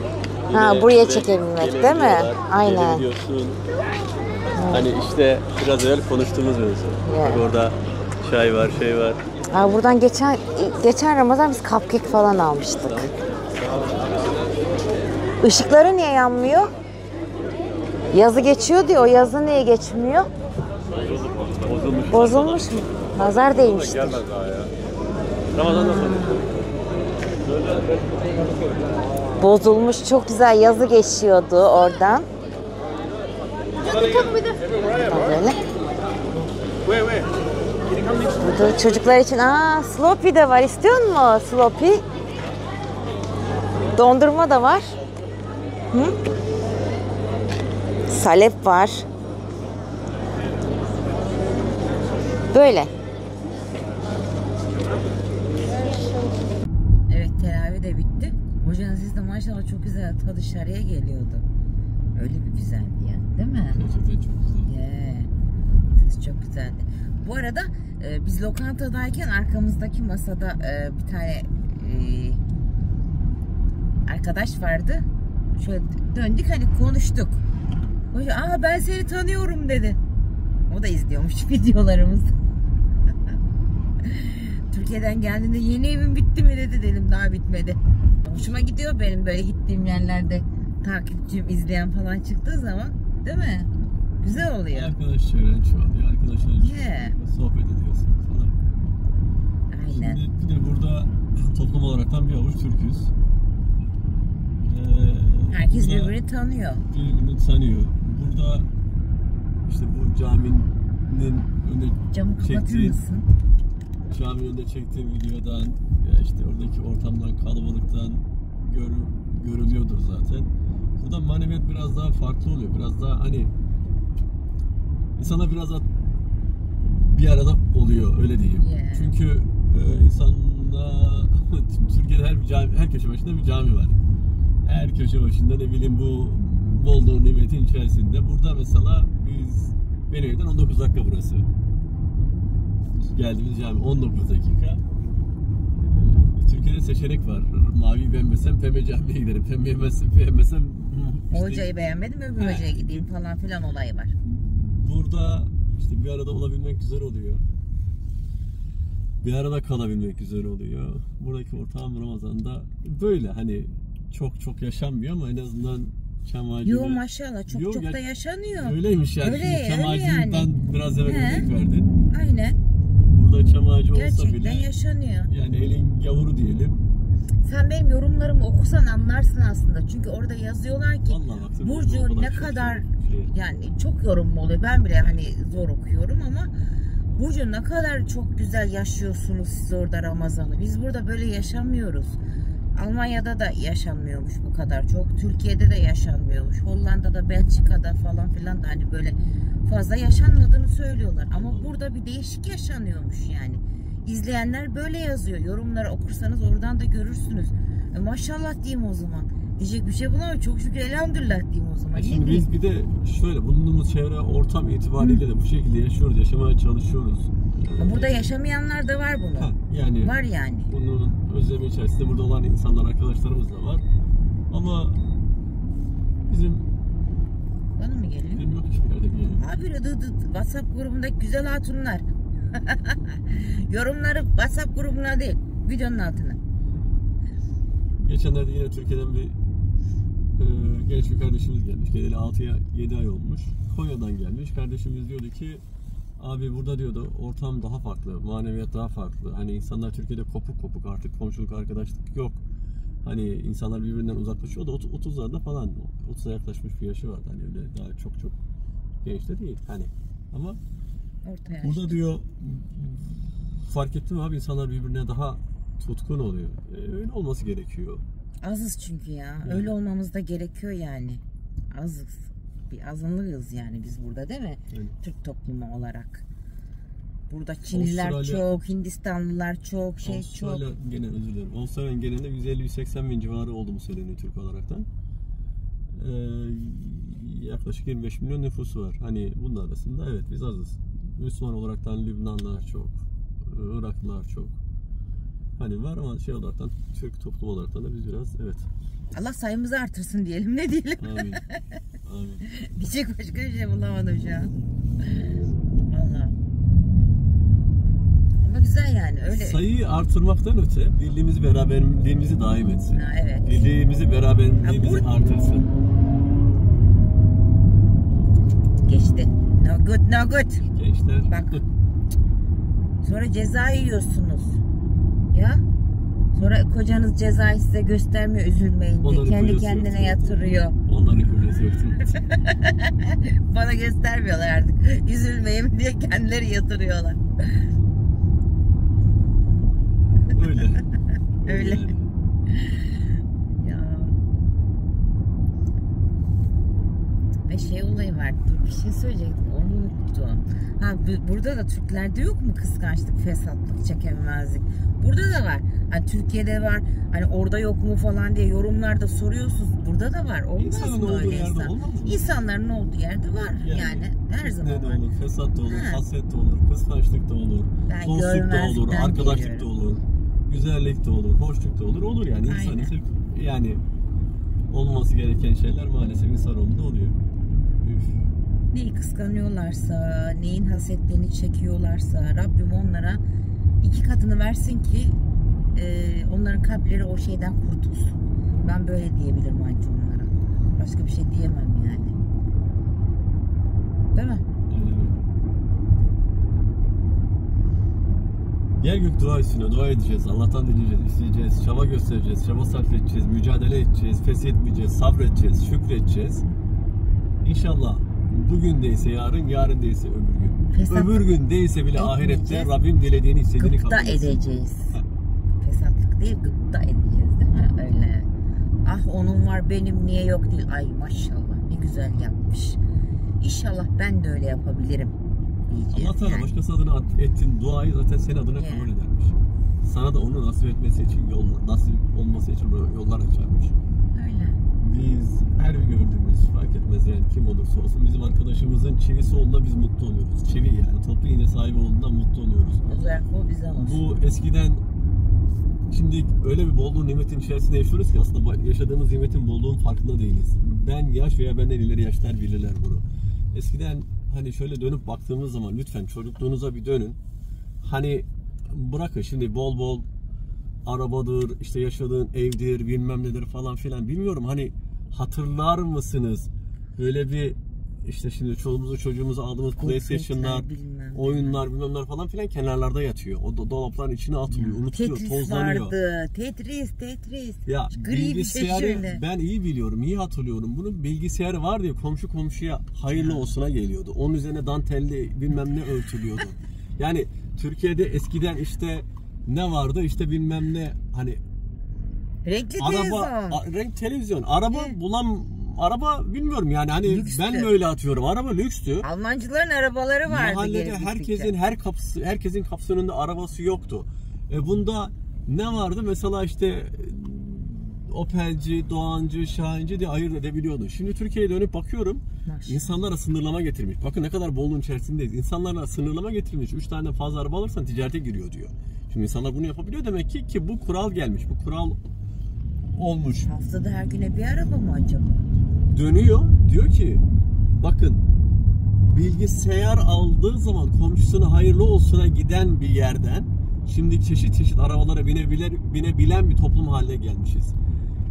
Ha, buraya çekebilmek değil mi? Aynen. Gelebiliyorsun. Hani işte biraz evvel konuştuğumuz mevzu. Yeah. Bak orada çay var, şey var. Ha, buradan geçen Ramazan biz cupcake falan almıştık. Işıkları niye yanmıyor? Yazı geçiyor diyor. O yazı niye geçmiyor? Bozulmuş mu? Nazar değmiştir. Gelmez daha ya. Ramazan'dan sonra. Bozulmuş. Çok güzel yazı geçiyordu oradan. Böyle. Burada çocuklar için Sloppy de var. İstiyor musun Sloppy? Dondurma da var. Hı? Salep var. Böyle. Evet, teravih de bitti. Hocanın sesi de maşallah çok güzel ta dışarıya geliyordu. Öyle bir güzeldi yani, değil mi? Gerçekten çok güzel. Yeah. Ses çok güzeldi. Bu arada biz lokantadayken arkamızdaki masada bir tane arkadaş vardı. Şöyle döndük, hani konuştuk. Hoca, ben seni tanıyorum dedi. O da izliyormuş videolarımızı. Türkiye'den geldiğinde yeni evim bitti mi dedi, dedim daha bitmedi. Hoşuma gidiyor benim böyle gittiğim yerlerde takipçim, izleyen falan çıktığı zaman, değil mi? Güzel oluyor. Arkadaş çevren çoğalıyor, arkadaşlarla sohbet ediyorsun falan. Aynen. Şimdi bir de burada toplum olaraktan bir avuç Türk'üz. Herkes birbirini tanıyor. Birbirini tanıyor. Burada işte bu caminin önünde Camı kapatır mısın? Caminin önünde çektiğim videodan ya işte oradaki ortamdan, kalabalıktan görülüyordur zaten. Burada maneviyat biraz daha farklı oluyor. Biraz daha hani insanlar biraz daha bir arada oluyor, öyle diyeyim. Yeah. Çünkü insanlar Türkiye'de her köşe başında bir cami var. Her köşe başında ne bileyim bu bolluğun nimetin içerisinde. Burada mesela benim evden 19 dakika burası. Geldiğimiz cami 19 dakika. Türkiye'de seçenek var. Mavi beğenmesem pembe camiye giderim. Pembe beğenmesem işte, hocayı beğenmedim, öbür hocaya gideyim falan filan olayı var. Burada işte bir arada olabilmek güzel oluyor. Bir arada kalabilmek güzel oluyor. Buradaki ortam Ramazan'da böyle hani çok yaşanmıyor ama en azından çam ağacı. Yo maşallah çok da yaşanıyor. Öyleymiş yani. Öyle, çam ağacından yani. Biraz evvel örnek verdin. Aynen. Burada çam ağacı olsa gerçekten bile. Gerçekten yaşanıyor. Yani elin gavuru diyelim. Sen benim yorumlarımı okusan anlarsın aslında. Çünkü orada yazıyorlar ki Burcu ne kadar yani çok yorum oluyor. Ben bile hani zor okuyorum ama Burcu ne kadar çok güzel yaşıyorsunuz siz orada Ramazan'ı. Biz burada böyle yaşamıyoruz. Almanya'da da yaşanmıyormuş bu kadar çok. Türkiye'de de yaşanmıyormuş. Hollanda'da, Belçika'da falan filan da hani böyle fazla yaşanmadığını söylüyorlar. Ama burada bir değişik yaşanıyormuş yani. İzleyenler böyle yazıyor. Yorumları okursanız oradan da görürsünüz. Maşallah diyeyim o zaman. Diyecek bir şey bulamıyorum. Çok şükür elhamdülillah diyeyim o zaman. Şimdi biz bir de şöyle bulunduğumuz çevre ortam itibariyle de bu şekilde yaşıyoruz. Yaşamaya çalışıyoruz. Burada yaşamayanlar da var bunu. Yani var yani. Bunun özlemi içerisinde burada olan insanlar, arkadaşlarımız da var. Ama bizim bana mı geliyor? Bizim yok hiçbir yerde geliyor. Abi WhatsApp grubundaki güzel hatunlar. Yorumları WhatsApp grubuna değil, videonun altına. Geçenlerde yine Türkiye'den bir genç bir kardeşimiz gelmiş. Geleli 6-7 ay olmuş. Konya'dan gelmiş. Kardeşimiz diyordu ki abi burada diyordu ortam daha farklı, maneviyat daha farklı. Hani insanlar Türkiye'de kopuk artık komşuluk, arkadaşlık yok. Hani insanlar birbirinden uzaklaşıyor. O da 30'larda falan, 30'a yaklaşmış bir yaşı vardı. Hani öyle daha çok genç de değil. Hani ama burada diyor fark ettim abi insanlar birbirine daha tutkun oluyor. Öyle olması gerekiyor. Azız çünkü ya. Yani. Öyle olmamız da gerekiyor yani. Azız. Bir azınlığız yani biz burada değil mi? Evet. Türk toplumu olarak. Burada Çinliler çok, Hindistanlılar çok, Avustralya çok. Gene özür dilerim. Avustralya'nın genelinde 150-180 bin civarı olduğunu söyleniyor Türk olaraktan. Yaklaşık 25 milyon nüfusu var. Hani bunun arasında evet biz azız. Müslüman olaraktan Lübnanlılar çok, Iraklılar çok. Hani var ama şey olaraktan, Türk toplum olaraktan da biz biraz evet. Allah sayımızı artırsın diyelim, ne diyelim. Amin. Amin. Diyecek başka bir şey bulamadım şu an. Vallahi. Ama güzel yani öyle. Sayıyı artırmaktan öte birliğimizi, beraberliğimizi daim etsin. Ha, evet. Birliğimizi, beraberliğimizi artırsın. Geçti. No good, no good. Gençler. Bak. Sonra ceza yiyorsunuz. Ya. Sonra kocanız cezayı size göstermiyor, üzülmeyin diye. Kendi kendine yatırıyor. Onların kölesi yoktu. Bana göstermiyorlar artık. Üzülmeyin diye kendileri yatırıyorlar. Öyle. Öyle. Yani. Ya. Ve şey olayı var. Dur, bir şey söyleyecektim. Onu unuttum. Ha, burada da Türklerde yok mu kıskançlık, fesatlık, çekememezlik? Burada da var. Hani Türkiye'de var. Hani orada yok mu falan diye yorumlarda soruyorsunuz. Burada da var. Olmaz İnsanın mı olduğu öyle yerde insan? olmaz mı? İnsanların olduğu yerde var. Yani her zaman ne de var. olur, fesat da olur, Ha. haset de olur, kıskançlık da olur, Ben dostluk da olur, görmezlikten arkadaşlık da geliyorum. olur, güzellik de olur, hoşluk da olur. Olur yani Aynen. insan yani olması gereken şeyler maalesef insanoğlunda oluyor. Üf. Neyi kıskanıyorlarsa, neyin hasetlerini çekiyorlarsa Rabbim onlara 2 katını versin ki onların kalpleri o şeyden kurtulsun. Ben böyle diyebilirim ancak onlara. Başka bir şey diyemem yani. Değil mi? Aynen öyle. Gel gök dua üstüne dua edeceğiz. Allah'tan dileyeceğiz, isteyeceğiz, çaba göstereceğiz, çaba sarf edeceğiz, mücadele edeceğiz, feshetmeyeceğiz, sabredeceğiz, şükredeceğiz. İnşallah bugün değilse yarın, yarın değilse öbür gün. Fesat Öbür gün değilse bile ahirette etmeyeceğiz. Rabbim dilediğini, istediğini Gıpta kabul etsin. edeceğiz. Fesatlık değil, gıpta edeceğiz değil mi? Öyle. Ah onun var benim niye yok değil. Ay maşallah ne güzel yapmış. İnşallah ben de öyle yapabilirim diyeceğiz. Allah Teala yani. başkası adına ettiğin duayı zaten senin adına Yeah. kabul edermiş. Sana da onu nasip etmesi için nasip olması için yollar açarmış. Öyle. Biz her bir gördüğümüz fark etmez yani kim olursa olsun bizim arkadaşımızın çivisi olduğunda biz mutlu oluyoruz. Çivi yani toplu iğne sahibi olduğundan mutlu oluyoruz. Özellikle o bizden olsun. Bu eskiden şimdi öyle bir bolluğun nimetin içerisinde yaşıyoruz ki aslında yaşadığımız nimetin bolluğun farkında değiliz. Ben yaş veya benden ileri yaşlar bilirler bunu. Eskiden hani şöyle dönüp baktığımız zaman lütfen çocukluğunuza bir dönün. Hani bırakın şimdi bol bol arabadır, işte yaşadığın evdir, bilmem nedir falan filan bilmiyorum hani hatırlar mısınız? Böyle bir işte şimdi çocuğumuzu aldığımız PlayStation'lar, oyunlar bilmemler falan filan kenarlarda yatıyor. O dolapların içine atılıyor, unutuluyor, Tetris tozlanıyor. vardı. Tetris. Ya gri bir şey bilgisayarı şöyle. ben iyi biliyorum, iyi hatırlıyorum. Bunun bilgisayarı var diye komşu komşuya hayırlı olsuna geliyordu. Onun üzerine dantelli bilmem ne örtülüyordu. Yani Türkiye'de eskiden işte ne vardı işte bilmem ne hani Renkli renk televizyon, araba araba bilmiyorum yani hani lükstü. ben mi öyle atıyorum? Araba lükstü. Almancıların arabaları vardı. Mahallede herkesin kapısının önünde arabası yoktu. Bunda ne vardı? Mesela işte Opel'ci, Doğancı, Şahinci diye ayırt edebiliyordun. Şimdi Türkiye'ye dönüp bakıyorum. Maşallah. İnsanlara sınırlama getirmiş. Bakın ne kadar bolluğun içerisindeyiz. İnsanlara sınırlama getirmiş. 3 tane fazla araba alırsan ticarete giriyor diyor. Şimdi insanlar bunu yapabiliyor demek ki bu kural gelmiş. Bu kural olmuş. Haftada her güne bir araba mı acaba? Dönüyor. Diyor ki bakın bilgisayar aldığı zaman komşusuna hayırlı olsuna giden bir yerden şimdi çeşit çeşit arabalara binebilen bir toplum haline gelmişiz.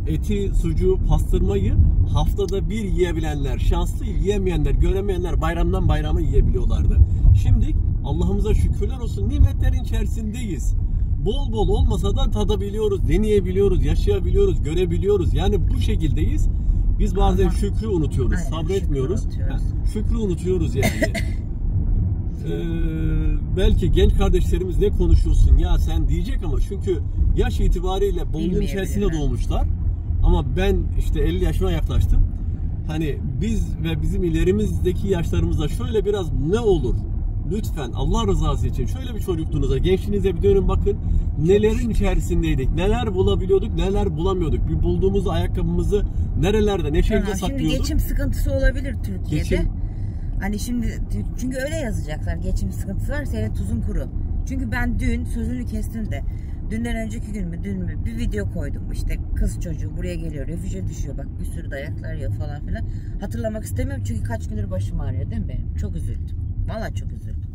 Eti, sucuğu, pastırmayı haftada bir yiyebilenler, şanslı yiyemeyenler, göremeyenler bayramdan bayrama yiyebiliyorlardı. Şimdi Allah'ımıza şükürler olsun nimetlerin içerisindeyiz. Bol bol olmasa da tadabiliyoruz, deneyebiliyoruz, yaşayabiliyoruz, görebiliyoruz. Yani bu şekildeyiz. Biz bazen şükrü unutuyoruz, Aynen, sabretmiyoruz. şükrü Unutuyoruz yani. Belki genç kardeşlerimiz ne konuşuyorsun ya sen diyecek ama çünkü yaş itibariyle bolluğun içerisinde doğmuşlar. Ama ben işte 50 yaşıma yaklaştım. Hani biz ve bizim ilerimizdeki yaşlarımızda şöyle biraz ne olur? Lütfen Allah rızası için şöyle bir çocukluğunuza, gençliğinize bir dönün bakın. Nelerin içerisindeydik, neler bulabiliyorduk, neler bulamıyorduk. Bir bulduğumuz ayakkabımızı nerelerde, ne şekilde saklıyorduk. Şimdi geçim sıkıntısı olabilir Türkiye'de. Geçim. Hani şimdi çünkü öyle yazacaklar. Geçim sıkıntısı varsa hele tuzun kuru. Çünkü ben dün sözünü kestim de. Dünden önceki gün mü dün mü bir video koydum. İşte kız çocuğu buraya geliyor, refüje düşüyor. Bak bir sürü dayaklar yiyor falan filan. Hatırlamak istemiyorum çünkü kaç gündür başım ağrıyor değil mi benim? Çok üzüldüm. Vallahi çok üzüldüm.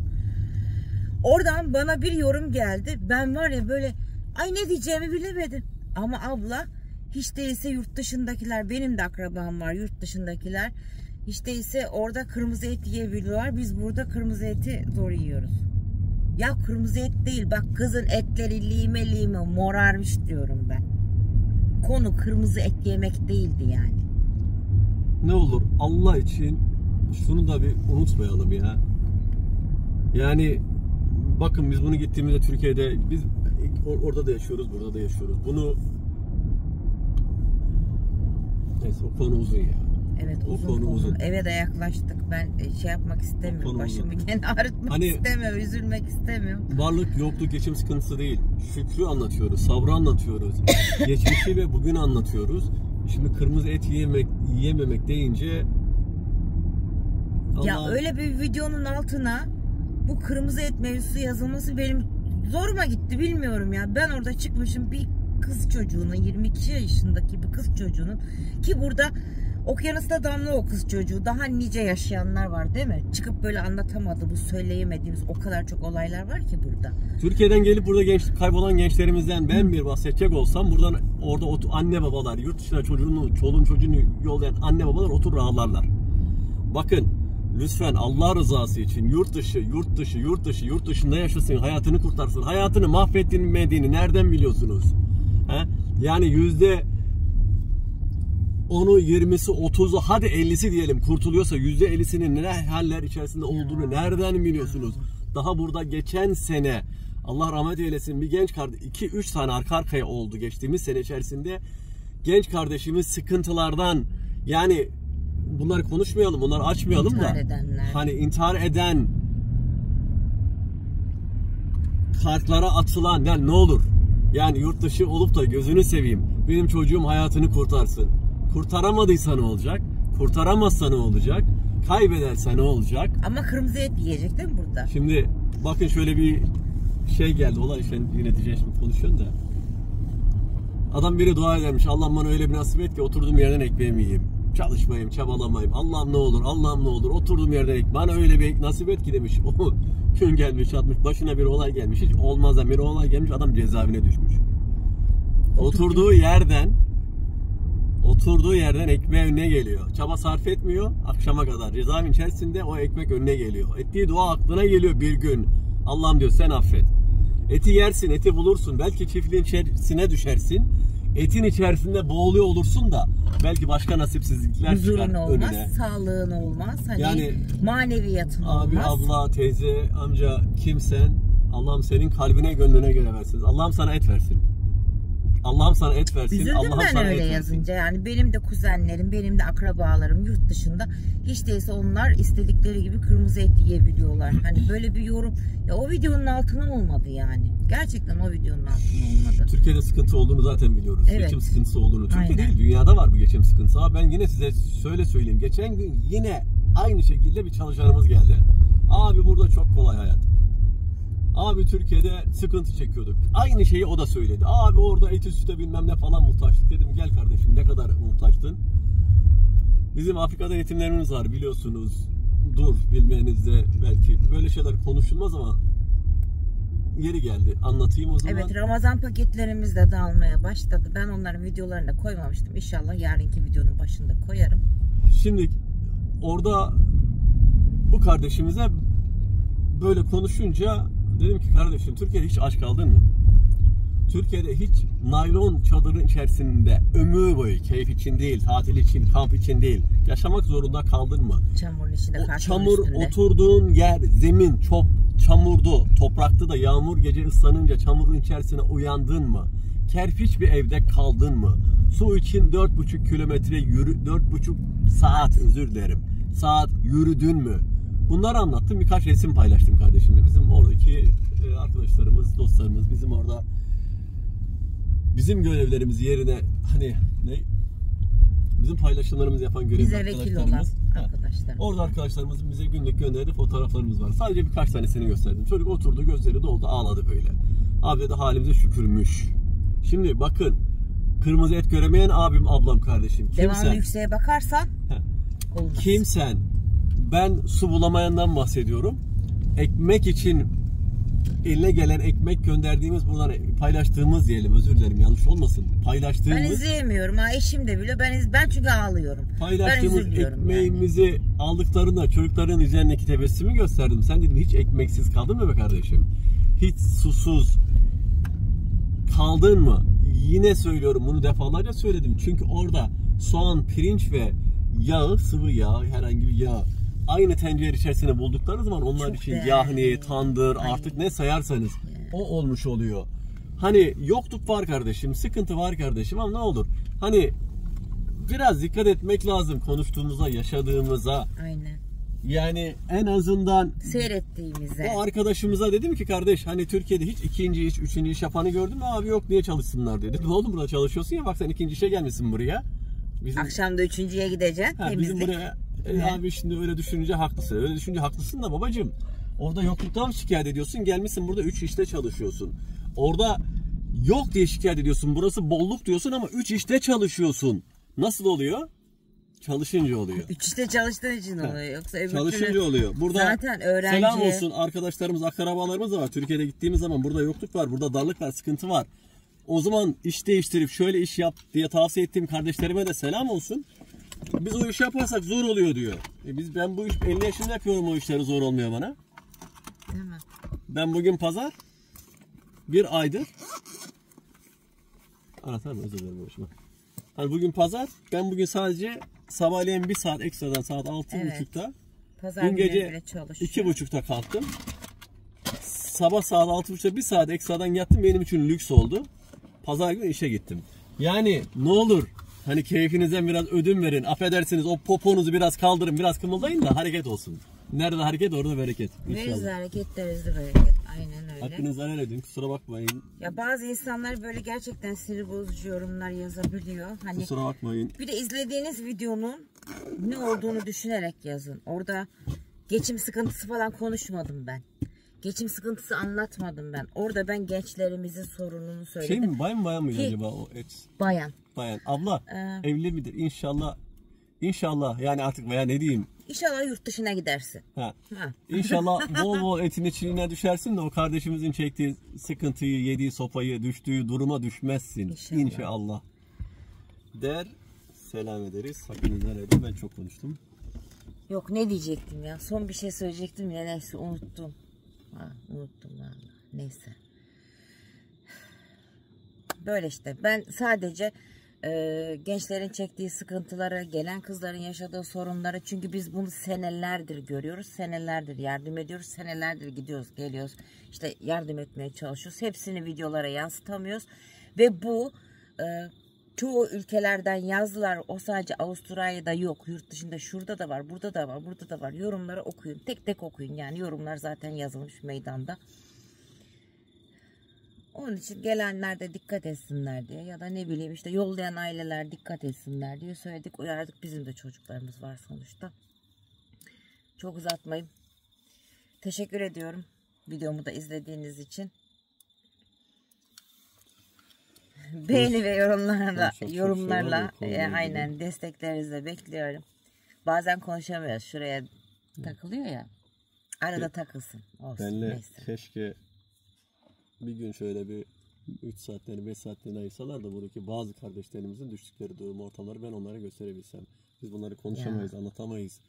Oradan bana bir yorum geldi. Ben var ya böyle ay ne diyeceğimi bilemedim. Ama abla hiç değilse yurt dışındakiler, benim de akrabam var yurt dışındakiler. Hiç değilse orada kırmızı et yiyebiliyorlar. Biz burada kırmızı eti zor yiyoruz. Ya kırmızı et değil bak kızın etleri lime lime morarmış diyorum ben. Konu kırmızı et yemek değildi yani. Ne olur Allah için şunu da bir unutmayalım ya. Yani bakın biz bunu gittiğimizde Türkiye'de biz orada da yaşıyoruz, burada da yaşıyoruz. Bunu neyse o konu uzun ya. Evet o konu uzun. Eve de yaklaştık. Ben şey yapmak istemiyorum. Başımı gene ağrıtmak istemiyorum. Üzülmek istemiyorum. Varlık, yokluk, geçim sıkıntısı değil. Şükrü anlatıyoruz, sabrı anlatıyoruz. Geçmişi ve bugünü anlatıyoruz. Şimdi kırmızı et yiyememek deyince ya öyle bir videonun altına bu kırmızı et mevzusu yazılması benim zoruma gitti, bilmiyorum ya. Ben orada çıkmışım bir kız çocuğunun, 22 yaşındaki bir kız çocuğunun, ki burada okyanusta damla o kız çocuğu, daha nice yaşayanlar var değil mi? Çıkıp böyle anlatamadı, bu söyleyemediğimiz o kadar çok olaylar var ki burada. Türkiye'den gelip burada kaybolan gençlerimizden ben bir bahsedecek olsam, buradan orada anne babalar, yurt dışına çoluğun çocuğunu yollayan anne babalar oturur ağlarlar. Bakın lütfen Allah rızası için yurt dışında yaşasın, hayatını kurtarsın. Hayatını mahvetmediğini nereden biliyorsunuz? He? Yani %10'u, 20'si, 30'u, hadi 50'si diyelim kurtuluyorsa %50'sinin ne haller içerisinde olduğunu nereden biliyorsunuz? Daha burada geçen sene Allah rahmet eylesin bir genç kardeş, 2-3 tane arka arkaya oldu geçtiğimiz sene içerisinde. Genç kardeşimiz sıkıntılardan, yani bunları konuşmayalım, bunları açmayalım intihar da edenler. Hani intihar eden, kartlara atılan, yani ne olur yani yurt dışı olup da gözünü seveyim benim çocuğum hayatını kurtarsın. Kurtaramadıysa ne olacak? Kurtaramazsa ne olacak? Kaybederse ne olacak? Ama kırmızı et yiyecek değil mi burada? Şimdi bakın şöyle bir şey geldi. Olay sen yine diyeceksin, şimdi konuşuyorsun da. Adam biri dua edermiş. Allah'ım bana öyle bir nasip et ki oturduğum yerden ekmeğimi yiyeyim. Çalışmayayım, çabalamayayım. Allah'ım ne olur oturduğum yerden ekmeğimi. Bana öyle bir nasip et ki demiş. O gün gelmiş, atmış. Başına bir olay gelmiş. Hiç olmazdan bir olay gelmiş. Adam cezaevine düşmüş. Oturduğu yerden ekmeğe önüne geliyor. Çaba sarf etmiyor. Akşama kadar cezaevin içerisinde o ekmek önüne geliyor. Ettiği dua aklına geliyor bir gün. Allah'ım diyor sen affet. Eti yersin, eti bulursun. Belki çiftliğin içerisine düşersin. Etin içerisinde boğuluyor olursun da belki başka nasipsizlikler huzurun çıkar olmaz, önüne. Sağlığın olmaz. Hani yani maneviyatın abi, olmaz. Abi, abla, teyze, amca kimsen Allah'ım senin kalbine, gönlüne göre versin. Allah'ım sana et versin. Allah'ım sana et versin. Üzüldüm Allah'ım ben sana öyle yazınca. Yani benim de kuzenlerim, benim de akrabalarım yurt dışında, hiç değilse onlar istedikleri gibi kırmızı et yiyebiliyorlar. Hani böyle bir yorum ya o videonun altına olmadı yani. Gerçekten o videonun altına olmadı. Türkiye'de sıkıntı olduğunu zaten biliyoruz. Evet. Geçim sıkıntısı olduğunu. Türkiye Aynen. değil, dünyada var bu geçim sıkıntısı. Ama ben yine size söyleyeyim. Geçen gün yine aynı şekilde bir çalışanımız geldi. Abi burada çok kolay hayat. Abi Türkiye'de sıkıntı çekiyorduk. Aynı şeyi o da söyledi. Abi orada eti süte bilmem ne falan muhtaçtık. Dedim gel kardeşim, ne kadar muhtaçtın? Bizim Afrika'da yetimlerimiz var biliyorsunuz. Dur bilmeyenizde belki böyle şeyler konuşulmaz ama yeri geldi. Anlatayım o zaman. Evet, Ramazan paketlerimiz de dağılmaya başladı. Ben onların videolarını da koymamıştım. İnşallah yarınki videonun başında koyarım. Şimdi orada bu kardeşimize böyle konuşunca dedim ki kardeşim Türkiye'de hiç aç kaldın mı? Türkiye'de hiç naylon çadırın içerisinde ömür boyu keyif için değil, tatil için, kamp için değil, yaşamak zorunda kaldın mı? Çamurun içinde, o çamur üstünde. Oturduğun yer, zemin çok çamurdu, topraktı da yağmur gece ıslanınca çamurun içerisine uyandın mı? Kerpiç bir evde kaldın mı? Su için 4,5 kilometre 4,5 saat yürüdün mü? Bunları anlattım, birkaç resim paylaştım kardeşimle. Bizim oradaki arkadaşlarımız, dostlarımız, bizim orada bizim görevlerimizi yerine hani bizim paylaşımlarımızı yapan görevli arkadaşlarımız. Orada arkadaşlarımızın bize günlük gönderdiği fotoğraflarımız var. Sadece birkaç tanesini gösterdim. Çocuk oturdu, gözleri doldu, ağladı böyle. Abi de halimize şükürmüş. Şimdi bakın, kırmızı et göremeyen abim, ablam, kardeşim. Devamlı yükseğe bakarsan olmaz. Kimsen? Ben su bulamayandan bahsediyorum. Ekmek için eline gelen ekmek gönderdiğimiz, buradan paylaştığımız diyelim, özür dilerim yanlış olmasın. Paylaştığımız. Ben izleyemiyorum. Ha, eşim de biliyor. Ben çünkü ağlıyorum. Paylaştığımız ekmeğimizi yani aldıklarında çocukların üzerindeki tebessümü gösterdim. Sen dedim hiç ekmeksiz kaldın mı be kardeşim? Hiç susuz kaldın mı? Yine söylüyorum, bunu defalarca söyledim. Çünkü orada soğan, pirinç ve yağı, sıvı yağ, herhangi bir yağ aynı tencere içerisine buldukları zaman onlar çok için yahni, tandır, artık ne sayarsanız o olmuş oluyor. Hani yokluk var kardeşim, sıkıntı var kardeşim, ama ne olur hani biraz dikkat etmek lazım konuştuğumuza, yaşadığımıza. Aynen. Yani en azından seyrettiğimize. O arkadaşımıza dedim ki, kardeş hani Türkiye'de hiç ikinci iş, üçüncü iş yapanı gördün mü? Abi yok, niye çalışsınlar dedi. Ne oldu, burada çalışıyorsun ya, bak sen ikinci işe gelmişsin buraya. Akşam da üçüncüye gideceksin. Bizim buraya abi şimdi öyle düşününce haklısın. Öyle düşününce haklısın da babacığım. Orada yokluktan şikayet ediyorsun. Gelmişsin burada 3 işte çalışıyorsun. Orada yok diye şikayet ediyorsun. Burası bolluk diyorsun ama 3 işte çalışıyorsun. Nasıl oluyor? Çalışınca oluyor. 3 işte çalıştığın için oluyor. Yoksa öbür çalışınca oluyor. Burada zaten öğrenci. Selam olsun arkadaşlarımız, akrabalarımız da var. Türkiye'de gittiğimiz zaman burada yokluk var. Burada darlık var, sıkıntı var. O zaman iş değiştirip şöyle iş yap diye tavsiye ettiğim kardeşlerime de selam olsun. Biz o işi yaparsak zor oluyor diyor. Ben bu iş 50 yaşında yapıyorum, o işleri zor olmuyor bana. Değil mi? Ben bugün pazar bir aydır anlatar mı? Özür dilerim başıma. Hani bugün pazar, ben bugün sadece sabahleyin bir saat ekstradan saat 6.30'da dün gece 2.30'da kalktım. Sabah saat 6.30'da bir saat ekstradan yattım, benim için lüks oldu. Pazar günü işe gittim. Yani ne olur hani keyfinizden biraz ödün verin. Affedersiniz, o poponuzu biraz kaldırın, biraz kımıldayın da hareket olsun. Nerede hareket orada bereket. Nerede hareket derizde bereket. Aynen öyle. Hakkınızı helal edin, kusura bakmayın. Ya bazı insanlar böyle gerçekten sinir bozucu yorumlar yazabiliyor. Hani kusura bakmayın. Bir de izlediğiniz videonun ne olduğunu düşünerek yazın. Orada geçim sıkıntısı falan konuşmadım ben. Geçim sıkıntısı anlatmadım ben. Orada ben gençlerimizin sorununu söyledim. Şey mi, bayan mıydı acaba o et? Bayan. Bayan. Abla evli midir? İnşallah. İnşallah yani artık, veya ne diyeyim? İnşallah yurt dışına gidersin. Ha. İnşallah bol bol etin içine düşersin de o kardeşimizin çektiği sıkıntıyı, yediği sopayı, düştüğü duruma düşmezsin. İnşallah. Der, selam ederiz. Hakkınızı helal edin. Ben çok konuştum. Yok, ne diyecektim ya? Son bir şey söyleyecektim ya, neyse unuttum. Unuttum vallahi. Neyse. Böyle işte. Ben sadece gençlerin çektiği sıkıntıları, gelen kızların yaşadığı sorunları, çünkü biz bunu senelerdir görüyoruz, senelerdir yardım ediyoruz, senelerdir gidiyoruz, geliyoruz, işte yardım etmeye çalışıyoruz. Hepsini videolara yansıtamıyoruz ve bu çoğu ülkelerden yazdılar. O sadece Avustralya'da yok, yurt dışında şurada da var, burada da var, burada da var. Yorumları okuyun, tek tek okuyun, yani yorumlar zaten yazılmış meydanda. Onun için gelenler de dikkat etsinler diye, ya da ne bileyim işte yollayan aileler dikkat etsinler diye söyledik, uyardık. Bizim de çocuklarımız var sonuçta. Çok uzatmayayım. Teşekkür ediyorum videomu da izlediğiniz için. Beğeni ve yorumlarla aynen desteklerinizi bekliyorum. Bazen konuşamıyoruz, şuraya takılıyor ya. Arada takılsın. Olsun. Benle keşke bir gün şöyle bir 3 saatlerini 5 saatlerini ayırsalar da buradaki bazı kardeşlerimizin düştükleri durum ortamları ben onlara gösterebilsem. Biz bunları konuşamayız, anlatamayız.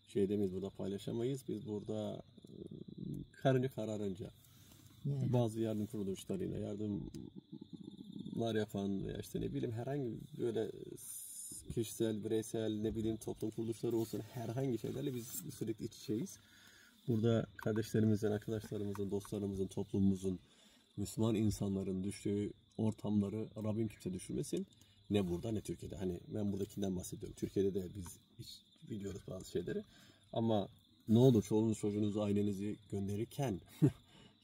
Şey demeyiz, burada paylaşamayız. Biz burada karınca kararınca bazı yardım kuruluşlarıyla yardımlar yapan veya işte ne bileyim herhangi böyle kişisel, bireysel, ne bileyim toplum kuruluşları olsun, herhangi şeylerle biz sürekli iç içeyiz. Burada kardeşlerimizin, arkadaşlarımızın, dostlarımızın, toplumumuzun, Müslüman insanların düştüğü ortamları Rabbim kimse düşürmesin. Ne burada ne Türkiye'de. Hani ben buradakinden bahsediyorum. Türkiye'de de biz biliyoruz bazı şeyleri. Ama ne olur çoluğunuz, çocuğunuzu, ailenizi gönderirken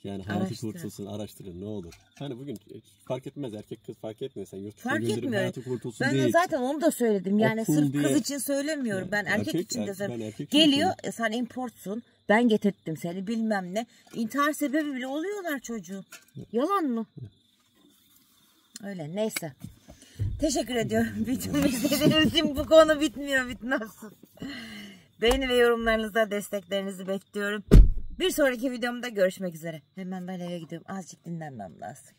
yani hayatı kurtulsun, araştırın ne olur. Hani bugün fark etmez, erkek kız fark etmiyor. Sen yurt dışına gönderip hayatı kurtulsun ben değil. Ben zaten onu da söyledim. Yani sırf kız için söylemiyorum. Ben erkek için de söylüyorum. Geliyor sen importsun. ben getirttim seni bilmem ne. İntihar sebebi bile oluyorlar çocuğu. Yalan mı? Öyle neyse. Teşekkür ediyorum. Videomu izlediğiniz için bu konu bitmiyor bitmez. Beğeni ve yorumlarınızda desteklerinizi bekliyorum. Bir sonraki videomda görüşmek üzere. Hemen ben eve gidiyorum. Azıcık dinlenmem lazım.